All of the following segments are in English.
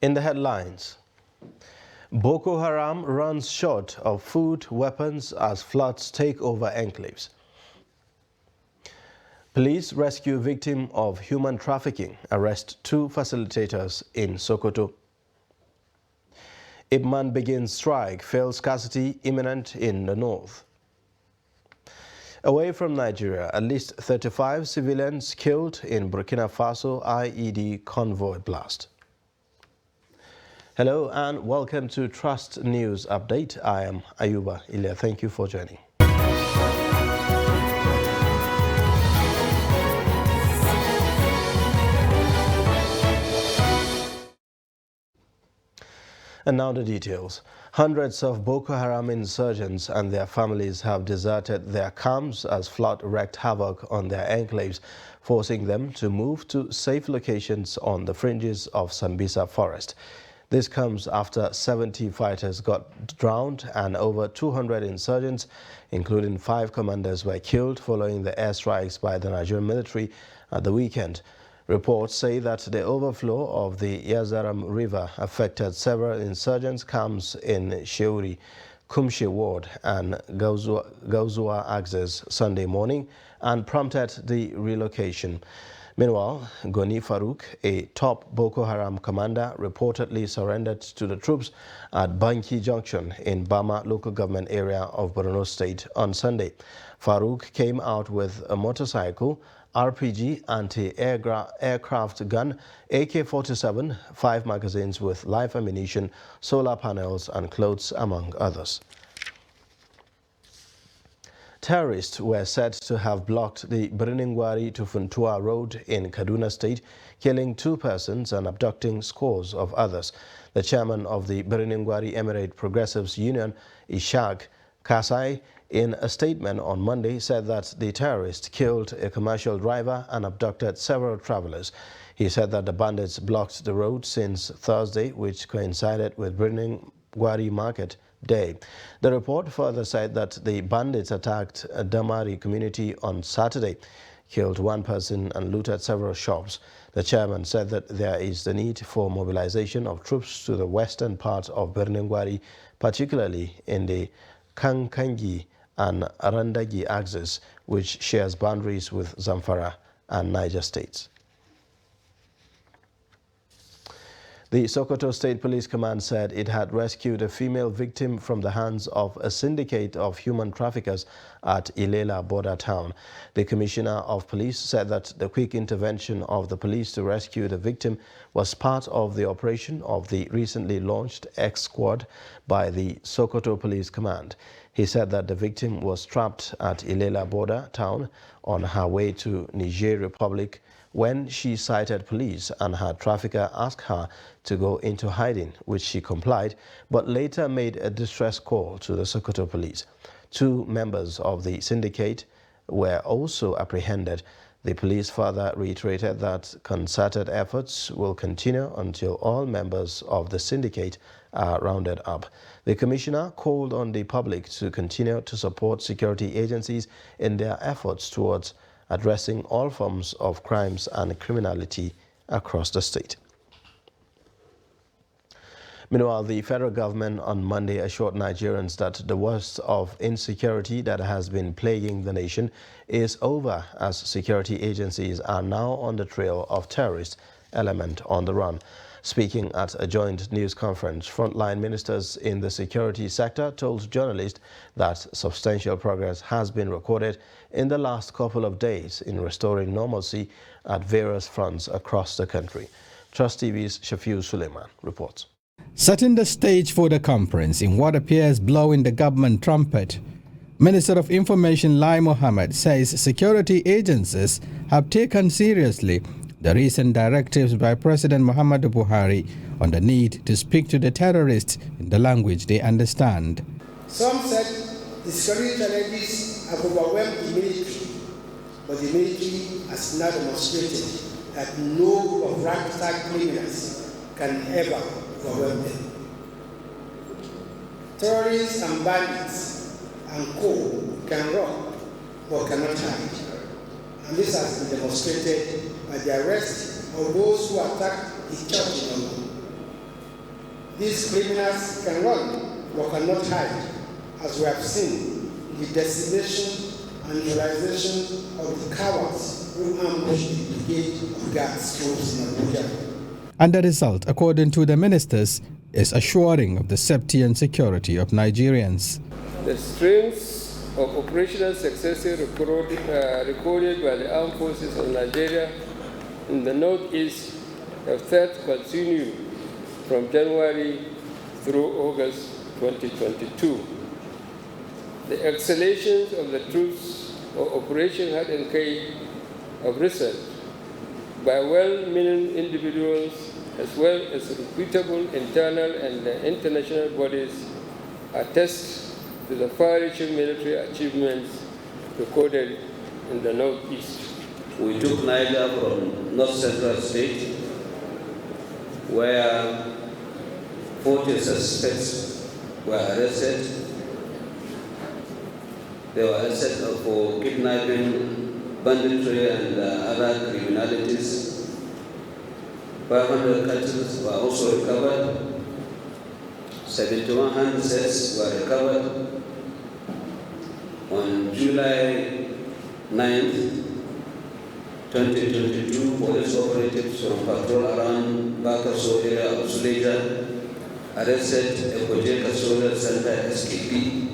In the headlines, Boko Haram runs short of food, weapons as floods take over enclaves. Police rescue victim of human trafficking, arrest 2 facilitators in Sokoto. Ipman begins strike, fails scarcity imminent in the north. Away from Nigeria, at least 35 civilians killed in Burkina Faso IED convoy blast. Hello and welcome to Trust News Update. I am Ayuba Ilya. Thank you for joining. And now the details. Hundreds of Boko Haram insurgents and their families have deserted their camps as flood wreaked havoc on their enclaves, forcing them to move to safe locations on the fringes of Sambisa forest. This comes after 70 fighters got drowned and over 200 insurgents, including 5 commanders, were killed following the airstrikes by the Nigerian military at the weekend. Reports say that the overflow of the Yazaram River affected several insurgents' camps in Sheuri, Kumshi Ward and Gauzua axis Sunday morning and prompted the relocation. Meanwhile, Goni Farouk, a top Boko Haram commander, reportedly surrendered to the troops at Banki Junction in Bama local government area of Borno State on Sunday. Farouk came out with a motorcycle, RPG, anti-aircraft gun, AK-47, 5 magazines with live ammunition, solar panels and clothes, among others. Terrorists were said to have blocked the Birningwari to Funtua road in Kaduna State, killing 2 persons and abducting scores of others. The chairman of the Birningwari Emirate Progressives Union, Ishaq Kasai, in a statement on Monday said that the terrorists killed a commercial driver and abducted several travelers. He said that the bandits blocked the road since Thursday, which coincided with Birningwari Market Day. The report further said that the bandits attacked a Damari community on Saturday, killed 1 person and looted several shops. The chairman said that there is the need for mobilization of troops to the western part of Birningwari, particularly in the Kankangi and Arandagi axis, which shares boundaries with Zamfara and Niger states. The Sokoto State Police Command said it had rescued a female victim from the hands of a syndicate of human traffickers at Ilela border town. The Commissioner of Police said that the quick intervention of the police to rescue the victim was part of the operation of the recently launched X Squad by the Sokoto Police Command. He said that the victim was trapped at Ilela border town on her way to Niger Republic when she sighted police and her trafficker asked her to go into hiding, which she complied, but later made a distress call to the Sokoto police. 2 members of the syndicate were also apprehended. The police further reiterated that concerted efforts will continue until all members of the syndicate are rounded up. The commissioner called on the public to continue to support security agencies in their efforts towards addressing all forms of crimes and criminality across the state. Meanwhile, the federal government on Monday assured Nigerians that the worst of insecurity that has been plaguing the nation is over, as security agencies are now on the trail of terrorist element on the run. Speaking at a joint news conference, frontline ministers in the security sector told journalists that substantial progress has been recorded in the last couple of days in restoring normalcy at various fronts across the country. Trust TV's Shafiu Suleiman reports. Setting the stage for the conference in what appears blowing the government trumpet, Minister of Information Lai Mohammed says security agencies have taken seriously the recent directives by President Muhammadu Buhari on the need to speak to the terrorists in the language they understand. Some said the security challenges have overwhelmed the military, but the military has now demonstrated that no group of ragtag criminals can ever overwhelm them. Terrorists and bandits and co can rob but cannot hide. And this has been demonstrated by the arrest of those who attacked the church in London. These criminals can run but cannot hide, as we have seen the decimation and realization of the cowards who ambushed the brigade of guards troops in Abuja. And the result, according to the ministers, is assuring of the safety and security of Nigerians. The strengths of operational successes recorded by the armed forces of Nigeria in the northeast have thus continued from January through August 2022. The exhalations of the troops of Operation Hard and K have risen by well-meaning individuals as well as reputable internal and international bodies attest to the far-reaching military achievements recorded in the Northeast. We took Niger from North Central State, where 40 suspects were arrested. They were arrested for kidnapping, banditry, and other criminalities. 500 cattle were also recovered. 71 handsets were recovered. On July 9th, 2022, police operatives from patrol around Bakaso area of Suleja arrested a Kojeka Solar Center SKP.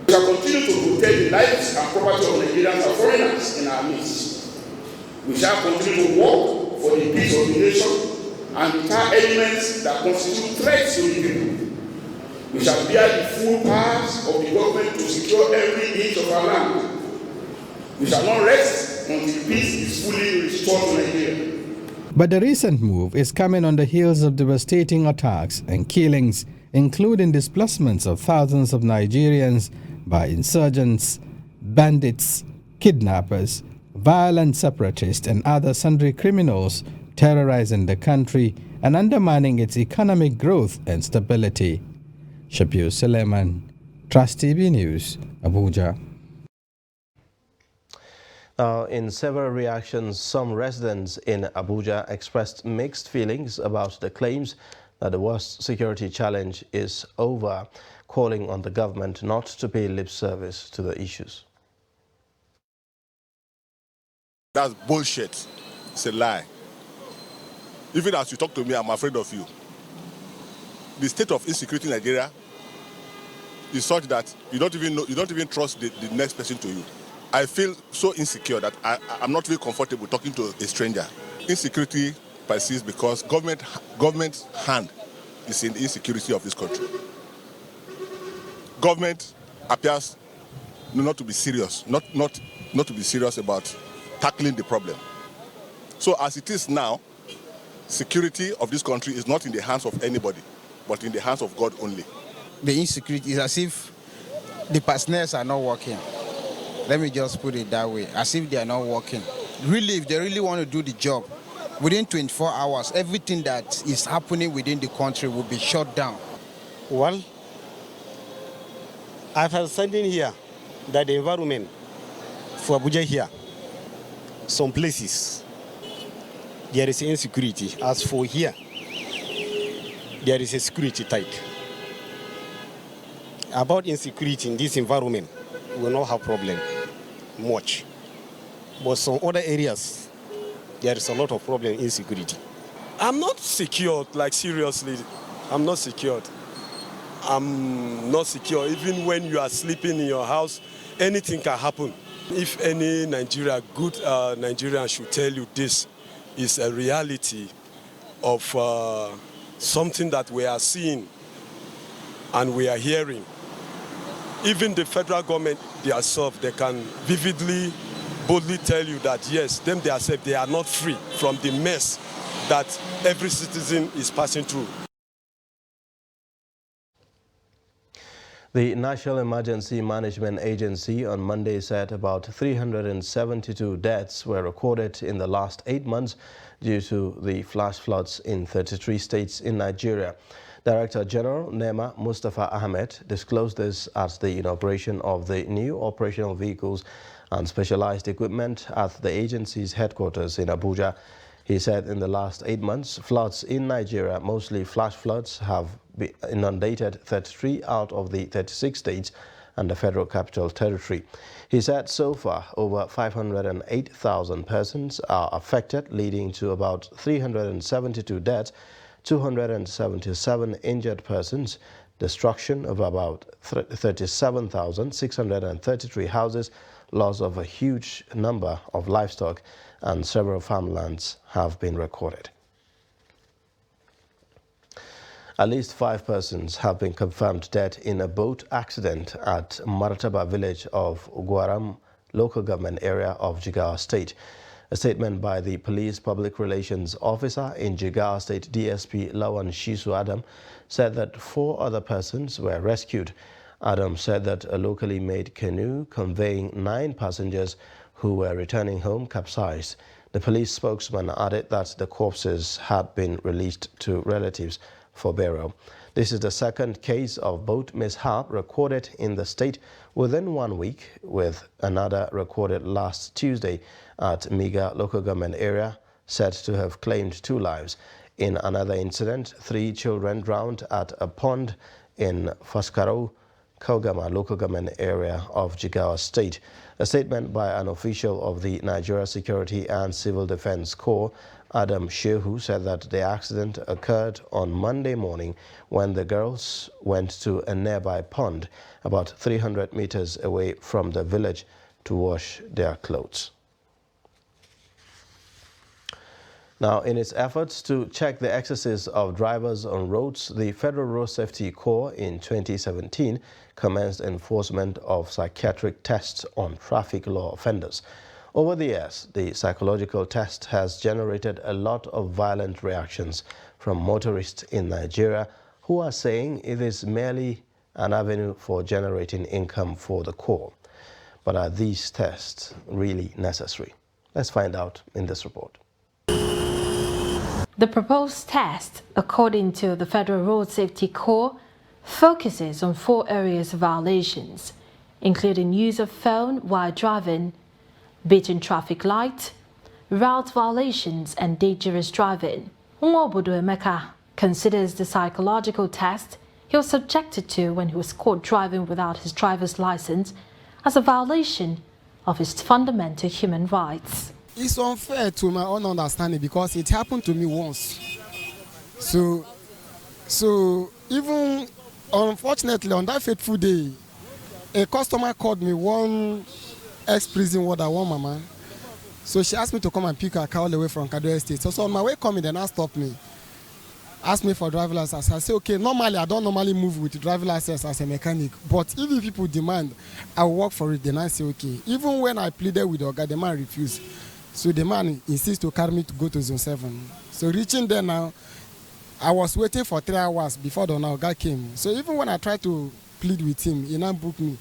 We shall continue to protect the lives and property of Nigerians and foreigners in our midst. We shall continue to work for the peace of the nation and deter elements that constitute threats to the people. We shall bear the full powers of the government to secure every inch of our land. We shall not rest until peace is fully restored to Nigeria. But the recent move is coming on the heels of devastating attacks and killings, including displacements of thousands of Nigerians by insurgents, bandits, kidnappers, violent separatists, and other sundry criminals terrorizing the country and undermining its economic growth and stability. Shabir Suleiman, Trust TV News, Abuja. In several reactions, some residents in Abuja expressed mixed feelings about the claims that the worst security challenge is over, calling on the government not to pay lip service to the issues. That's bullshit. It's a lie. Even as you talk to me, I'm afraid of you. The state of insecurity in Nigeria is such that you don't even trust the next person to you. I feel so insecure that I'm not very comfortable talking to a stranger. Insecurity persists because government's hand is in the insecurity of this country. Government appears not to be serious, not to be serious about tackling the problem. So as it is now, security of this country is not in the hands of anybody, but in the hands of God only. The insecurity is as if the personnel are not working. Let me just put it that way, as if they are not working. Really, if they really want to do the job, within 24 hours, everything that is happening within the country will be shut down. Well, I've had something here that the environment for Abuja here, some places, there is insecurity. As for here, there is a security tight. About insecurity in this environment, we will not have problem much. But some other areas, there is a lot of problem in insecurity. I'm not secured, like seriously, I'm not secured. I'm not secure. Even when you are sleeping in your house, anything can happen. If any good Nigerian should tell you this is a reality of something that we are seeing and we are hearing. Even the federal government themselves, they can vividly, boldly tell you that yes, themselves, they are not free from the mess that every citizen is passing through. The National Emergency Management Agency on Monday said about 372 deaths were recorded in the last 8 months due to the flash floods in 33 states in Nigeria. Director General Nema Mustafa Ahmed disclosed this at the inauguration of the new operational vehicles and specialized equipment at the agency's headquarters in Abuja. He said in the last 8 months, floods in Nigeria, mostly flash floods, have inundated 33 out of the 36 states and the Federal Capital Territory. He said so far over 508,000 persons are affected, leading to about 372 deaths, 277 injured persons, destruction of about 37,633 houses, loss of a huge number of livestock, and several farmlands have been recorded. At least 5 persons have been confirmed dead in a boat accident at Marataba village of Gwaram local government area of Jigawa State. A statement by the police public relations officer in Jigawa State, DSP Lawan Shisu Adam, said that 4 other persons were rescued. Adam said that a locally made canoe conveying 9 passengers who were returning home capsized. The police spokesman added that the corpses had been released to relatives for burial. This is the second case of boat mishap recorded in the state within 1 week, with another recorded last Tuesday at Miga local government area, said to have claimed 2 lives. In another incident, 3 children drowned at a pond in Faskaro, Kaugama local government area of Jigawa State. A statement by an official of the Nigeria Security and Civil Defense Corps, Adam Shehu, said that the accident occurred on Monday morning when the girls went to a nearby pond about 300 meters away from the village to wash their clothes. Now, in its efforts to check the excesses of drivers on roads, the Federal Road Safety Corps in 2017 commenced enforcement of psychiatric tests on traffic law offenders. Over the years, the psychological test has generated a lot of violent reactions from motorists in Nigeria who are saying it is merely an avenue for generating income for the Corps. But are these tests really necessary? Let's find out in this report. The proposed test, according to the Federal Road Safety Corps, focuses on 4 areas of violations, including use of phone while driving, beating traffic light, route violations, and dangerous driving. Nwobodo Emeka considers the psychological test he was subjected to when he was caught driving without his driver's license as a violation of his fundamental human rights. It's unfair to my own understanding because it happened to me once. So even unfortunately on that fateful day, a customer called me, one ex-prison warder, one mama. So she asked me to come and pick her car all the way from Kaduna Estate. So on my way coming, then I stopped me. Asked me for driver license. I said, okay, normally I don't normally move with driver license as a mechanic. But if people demand, I will work for it. Then I say, okay. Even when I pleaded with the guy, the man refused. So the man insists to carry me to go to Zone 7. So reaching there now, I was waiting for 3 hours before the guy came. So even when I tried to plead with him, he now booked me.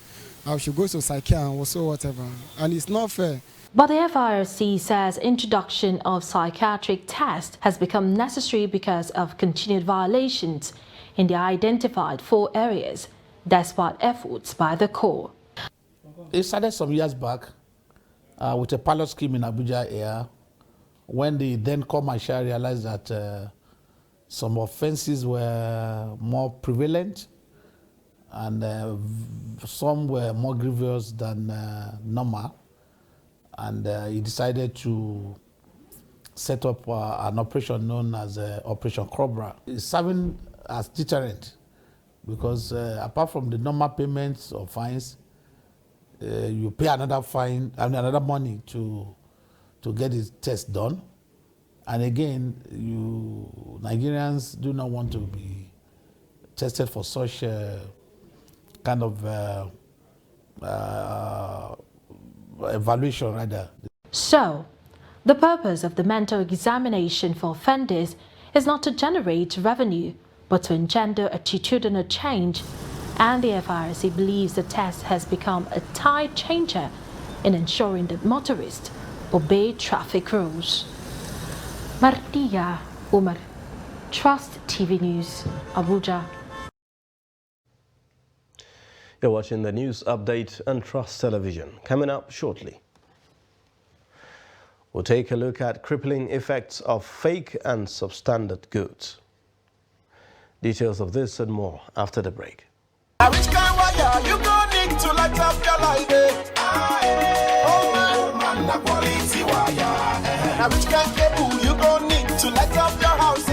I should go to psychiatry or so whatever. And it's not fair. But the FRC says introduction of psychiatric test has become necessary because of continued violations in the identified 4 areas, despite efforts by the Corps. It started some years back with a pilot scheme in Abuja Air, when the then Corps Marshal realized that some offenses were more prevalent and some were more grievous than normal. And he decided to set up an operation known as Operation Cobra. It's serving as deterrent because apart from the normal payments or fines, you pay another fine, another money to get this test done. And again, Nigerians do not want to be tested for such kind of evaluation rather. So, the purpose of the mental examination for offenders is not to generate revenue, but to engender attitudinal change, and the FRC believes the test has become a tide changer in ensuring that motorists obey traffic rules. Martia Umar, Trust TV News, Abuja. You're watching the news update on Trust Television. Coming up shortly, we'll take a look at crippling effects of fake and substandard goods. Details of this and more after the break. Which kind wire you gonna need to light up your light? Oh man, the quality wire. Now which kind cable you gonna need to light up your house?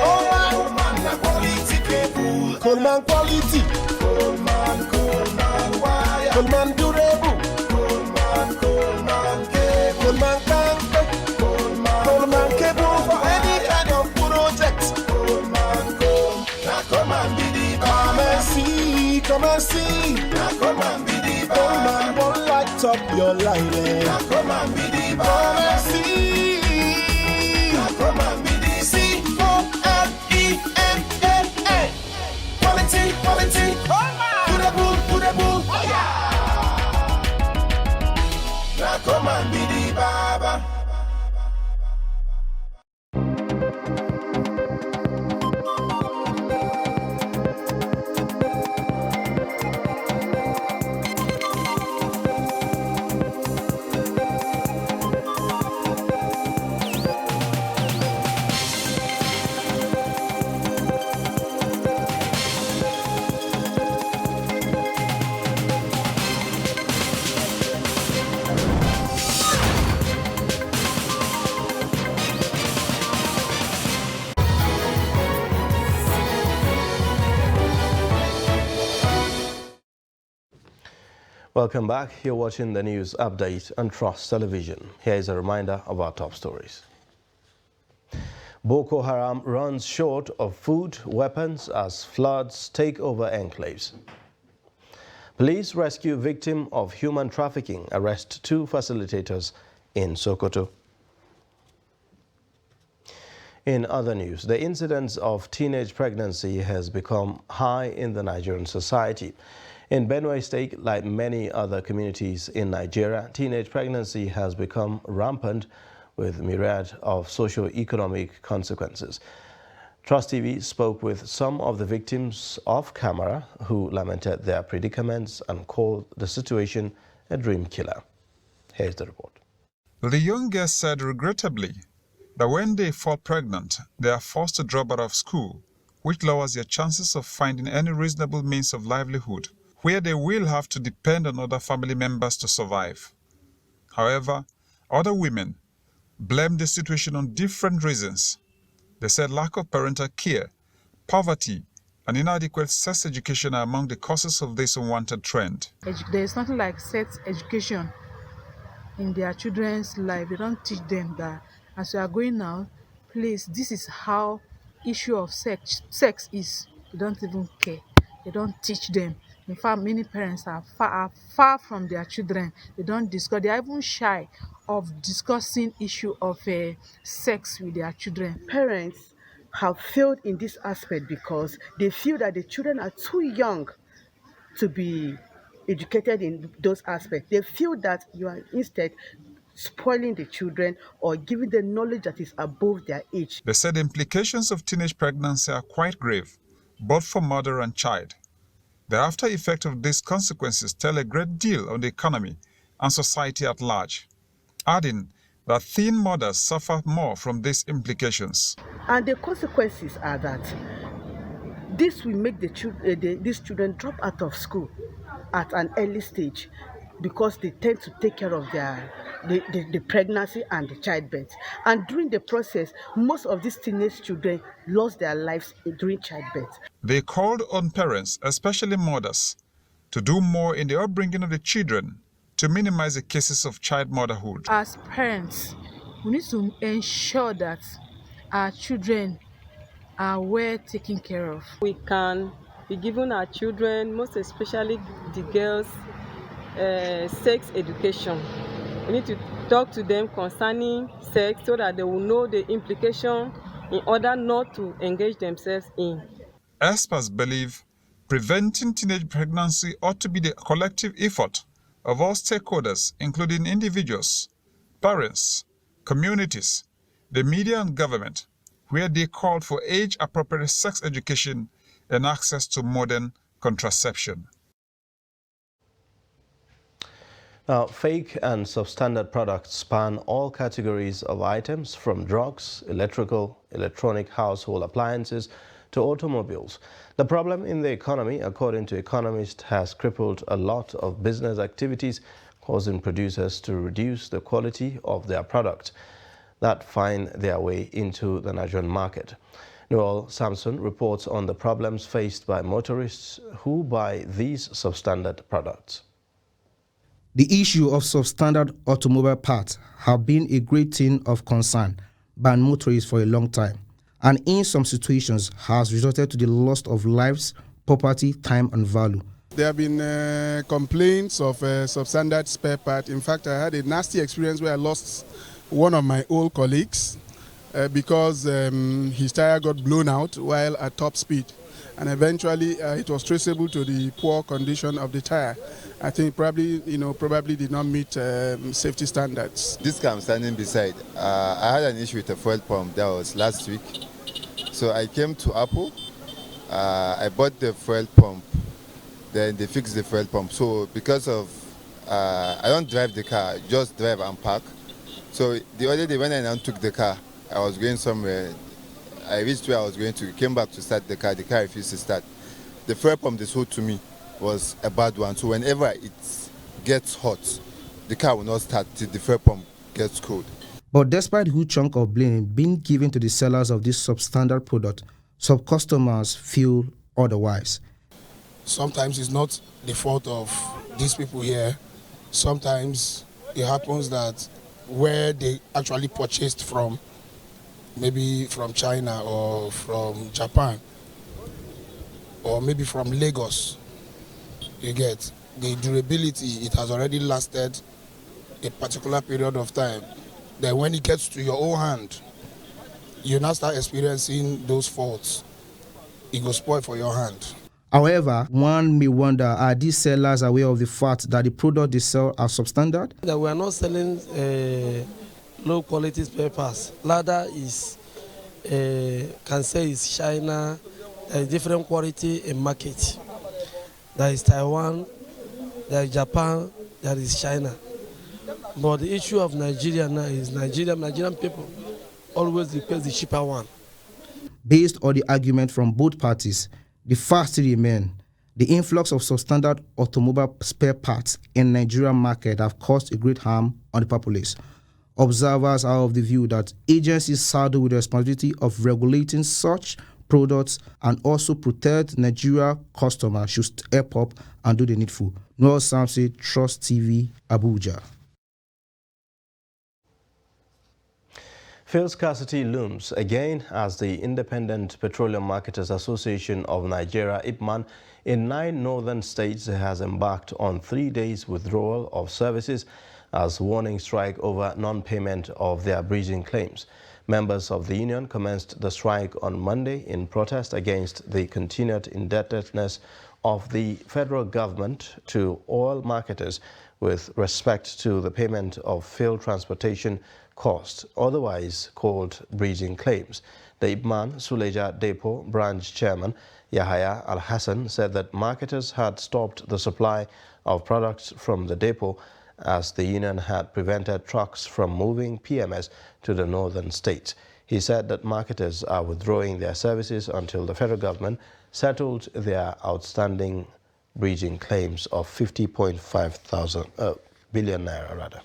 Oh man, the quality cable. Coleman quality. Coleman wire. Coleman durable. Coleman cable. Coleman tank. Coleman cable for any kind of project. Come and be the come and see, come and see. Come and be the Coleman won't light up your light. Come and be the come and see. Come and be the C-O-L-E-M-A-A. Quality, quality. Durable. Now come and be the Baba. Welcome back. You're watching the news update on Trust Television. Here is a reminder of our top stories. Boko Haram runs short of food, weapons as floods take over enclaves. Police rescue victim of human trafficking, arrest 2 facilitators in Sokoto. In other news, the incidence of teenage pregnancy has become high in the Nigerian society. In Benue State, like many other communities in Nigeria, teenage pregnancy has become rampant with a myriad of socio-economic consequences. Trust TV spoke with some of the victims off camera who lamented their predicaments and called the situation a dream killer. Here's the report. The young girls said regrettably that when they fall pregnant, they are forced to drop out of school, which lowers their chances of finding any reasonable means of livelihood, where they will have to depend on other family members to survive. However, other women blamed the situation on different reasons. They said lack of parental care, poverty, and inadequate sex education are among the causes of this unwanted trend. There is nothing like sex education in their children's life. They don't teach them that as you are going out, please, this is how issue of sex is. They don't even care. They don't teach them. In fact, many parents are far from their children. They don't discuss. They are even shy of discussing issue of sex with their children. Parents have failed in this aspect because they feel that the children are too young to be educated in those aspects. They feel that you are instead spoiling the children or giving them knowledge that is above their age. They said the implications of teenage pregnancy are quite grave, both for mother and child. The after effect of these consequences tell a great deal on the economy and society at large, adding that teen mothers suffer more from these implications. And the consequences are that this will make these children drop out of school at an early stage because they tend to take care of the pregnancy and the childbirth. And during the process, most of these teenage children lost their lives during childbirth. They called on parents, especially mothers, to do more in the upbringing of the children to minimize the cases of child motherhood. As parents, we need to ensure that our children are well taken care of. We can be giving our children, most especially the girls, sex education. We need to talk to them concerning sex so that they will know the implication in order not to engage themselves in. Experts believe preventing teenage pregnancy ought to be the collective effort of all stakeholders, including individuals, parents, communities, the media and government, where they called for age-appropriate sex education and access to modern contraception. Now, fake and substandard products span all categories of items from drugs, electronic household appliances, to automobiles. The problem in the economy, according to economists, has crippled a lot of business activities, causing producers to reduce the quality of their product that find their way into the Nigerian market. Noel Samson reports on the problems faced by motorists who buy these substandard products. The issue of substandard automobile parts have been a great thing of concern by motorists for a long time, and in some situations has resulted to the loss of lives, property, time and value. There have been complaints of substandard spare part. In fact, I had a nasty experience where I lost one of my old colleagues because his tire got blown out while at top speed. And eventually it was traceable to the poor condition of the tire. I think probably did not meet safety standards. This car I'm standing beside, I had an issue with a fuel pump. That was last week. So I came to Apple, I bought the fuel pump, then they fixed the fuel pump. So because of, I don't drive the car, just drive and park. So the other day when I now took the car, I was going somewhere, I reached where I was going to, came back to start the car refused to start. The fuel pump they sold to me was a bad one. So whenever it gets hot, the car will not start till the fuel pump gets cold. But despite a huge chunk of blame being given to the sellers of this substandard product, some customers feel otherwise. Sometimes it's not the fault of these people here. Sometimes it happens that where they actually purchased from, maybe from China or from Japan, or maybe from Lagos, you get the durability, it has already lasted a particular period of time. Then when it gets to your own hand, you now start experiencing those faults. It goes spoil for your hand. However, one may wonder, are these sellers aware of the fact that the product they sell are substandard? That we are not selling low quality spare parts. Rather is, can say is China, different quality in market. There is Taiwan, there is Japan, there is China. But the issue of Nigeria now is Nigerian people always replace the cheaper one. Based on the argument from both parties, the facts remain. The influx of substandard automobile spare parts in the Nigerian market have caused a great harm on the populace. Observers are of the view that agencies saddled with the responsibility of regulating such products and also protect Nigeria customers should step up and do the needful. Noel Samson, Trust TV, Abuja. Fuel scarcity looms again as the Independent Petroleum Marketers Association of Nigeria, IPMAN, in 9 northern states has embarked on 3 days withdrawal of services as warning strike over non-payment of their bridging claims. Members of the union commenced the strike on Monday in protest against the continued indebtedness of the federal government to oil marketers with respect to the payment of fuel transportation costs, otherwise called bridging claims. The IPMAN Suleja Depot branch chairman Yahaya Al-Hassan said that marketers had stopped the supply of products from the depot as the union had prevented trucks from moving PMS to the northern states. He said that marketers are withdrawing their services until the federal government settled their outstanding bridging claims of 50.5 billion naira rather.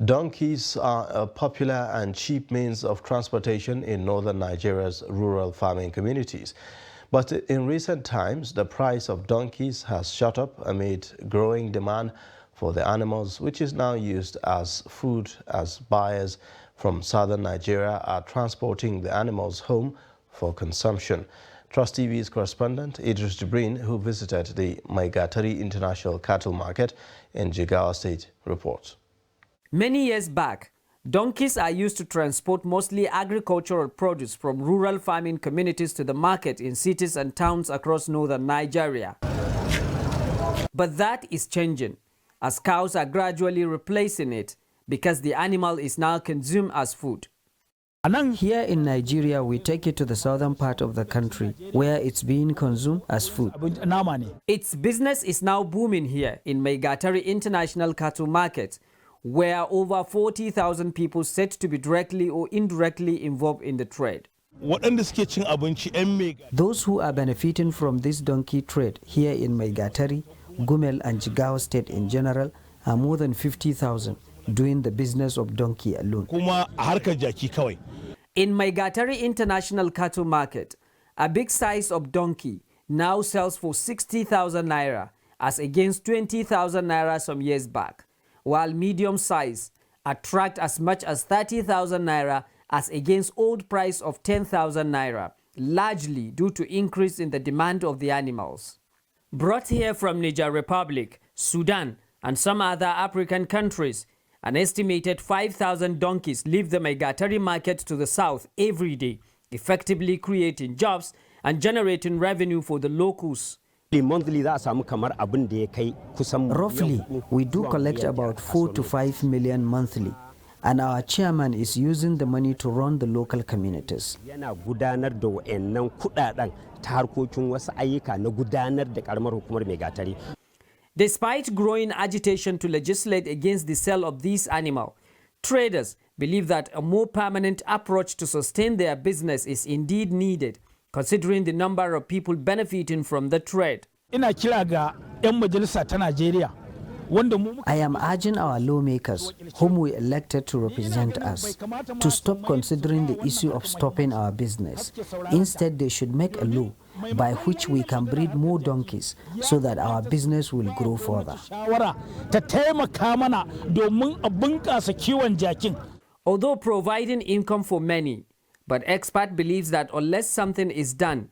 Donkeys are a popular and cheap means of transportation in northern Nigeria's rural farming communities. But in recent times, the price of donkeys has shot up amid growing demand for the animals, which is now used as food as buyers from southern Nigeria are transporting the animals home for consumption. Trust TV's correspondent Idris Jibrin, who visited the Maigatari International Cattle Market in Jigawa State, reports. Many years back, donkeys are used to transport mostly agricultural produce from rural farming communities to the market in cities and towns across northern Nigeria. But that is changing, as cows are gradually replacing it because the animal is now consumed as food. Here in Nigeria, we take it to the southern part of the country where it's being consumed as food. Its business is now booming here in Maigatari International Cattle Market, where over 40,000 people said to be directly or indirectly involved in the trade. Those who are benefiting from this donkey trade here in Maigatari, Gumel and Jigawa State in general are more than 50,000 doing the business of donkey alone. In Maigatari International Cattle Market, a big size of donkey now sells for 60,000 naira as against 20,000 naira some years back, while medium size attract as much as 30,000 naira as against old price of 10,000 naira, largely due to increase in the demand of the animals. Brought here from Niger Republic, Sudan, and some other African countries, an estimated 5,000 donkeys leave the Maigatari market to the south every day, effectively creating jobs and generating revenue for the locals. Roughly, we do collect about 4 to 5 million monthly, and our chairman is using the money to run the local communities. Despite growing agitation to legislate against the sale of these animals, traders believe that a more permanent approach to sustain their business is indeed needed, considering the number of people benefiting from the trade. I am urging our lawmakers, whom we elected to represent us, to stop considering the issue of stopping our business. Instead, they should make a law by which we can breed more donkeys so that our business will grow further. Although providing income for many, but expert believes that unless something is done,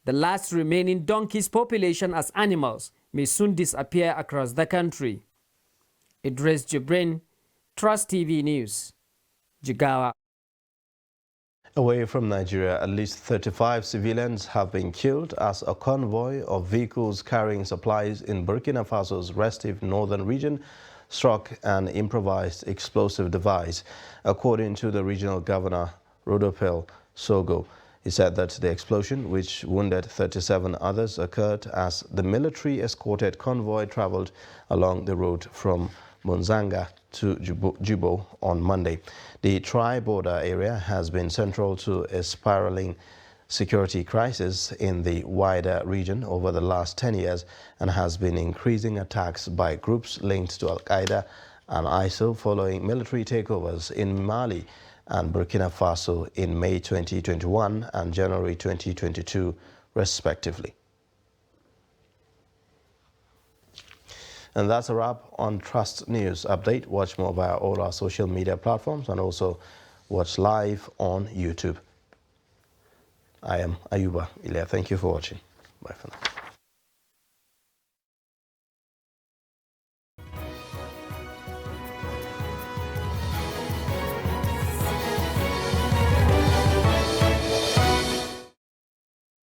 the last remaining donkeys population as animals may soon disappear across the country. Idris Jibrin, Trust TV News, Jigawa. Away from Nigeria, at least 35 civilians have been killed as a convoy of vehicles carrying supplies in Burkina Faso's restive northern region struck an improvised explosive device, according to the regional governor, Rodopel Sogo. He said that the explosion, which wounded 37 others, occurred as the military-escorted convoy traveled along the road from Monzanga to Jibo on Monday. The tri-border area has been central to a spiraling security crisis in the wider region over the last 10 years and has been increasing attacks by groups linked to Al-Qaeda and ISIL following military takeovers in Mali and Burkina Faso in May 2021 and January 2022, respectively. And that's a wrap on Trust News Update. Watch more via all our social media platforms and also watch live on YouTube. I am Ayuba Ilya. Thank you for watching. Bye for now.